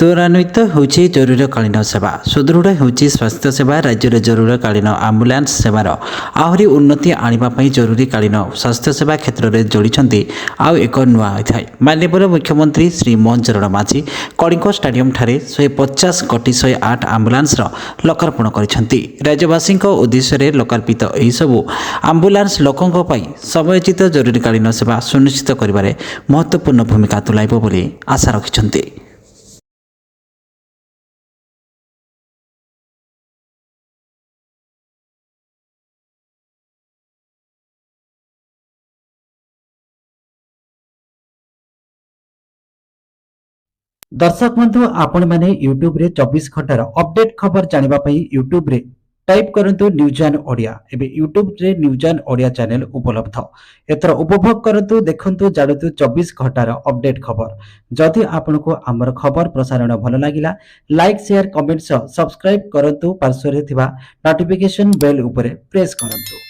ତ୍ୱରାନ୍ୱିତ ହେଉଛି ଜରୁରୀକାଳୀନ ସେବା। ସୁଦୃଢ଼ ହେଉଛି ସ୍ୱାସ୍ଥ୍ୟ ସେବା। ରାଜ୍ୟରେ ଜରୁରୀକାଳୀନ ଆମ୍ବୁଲାନ୍ସ ସେବାର ଆହୁରି ଉନ୍ନତି ଆଣିବା ପାଇଁ ଜରୁରୀକାଳୀନ ସ୍ୱାସ୍ଥ୍ୟସେବା କ୍ଷେତ୍ରରେ ଯୋଡ଼ିଛନ୍ତି ଆଉ ଏକ ନୂଆ ଅଧ୍ୟାୟ। ମାନ୍ୟବର ମୁଖ୍ୟମନ୍ତ୍ରୀ ଶ୍ରୀ ମୋହନ ଚରଣ ମାଝୀ କଳିଙ୍ଗ ଷ୍ଟାଡିୟମଠାରେ 150 କୋଟି 108 ଆମ୍ବୁଲାନ୍ସର ଲୋକାର୍ପଣ କରିଛନ୍ତି। ରାଜ୍ୟବାସୀଙ୍କ ଉଦ୍ଦେଶ୍ୟରେ ଲୋକାର୍ପିତ ଏହିସବୁ ଆମ୍ବୁଲାନ୍ସ ଲୋକଙ୍କ ପାଇଁ ସମୟୋଚିତ ଜରୁରୀକାଳୀନ ସେବା ସୁନିଶ୍ଚିତ କରିବାରେ ମହତ୍ତ୍ୱପୂର୍ଣ୍ଣ ଭୂମିକା ତୁଲାଇବ ବୋଲି ଆଶା ରଖିଛନ୍ତି। दर्शक बंधु आपण मैंने यूट्यूब रे 24 घंटार अपडेट खबर जानिबा पई यूट्यूब रे टाइप करंतु न्यूज एंड ओडिया। एबे यूट्यूब रे न्यूज एंड ओडिया चैनल उपलब्ध। एथर उपभोग करंतु देखंतु जाडतु 24 घंटार अपडेट खबर। जदि आपनको हमर खबर प्रसारण भल लागिला लाइक शेयर कमेंट सब्सक्राइब करंतु। पार्श्व रे थिबा नोटिफिकेशन बेल उपरे प्रेस करंतु।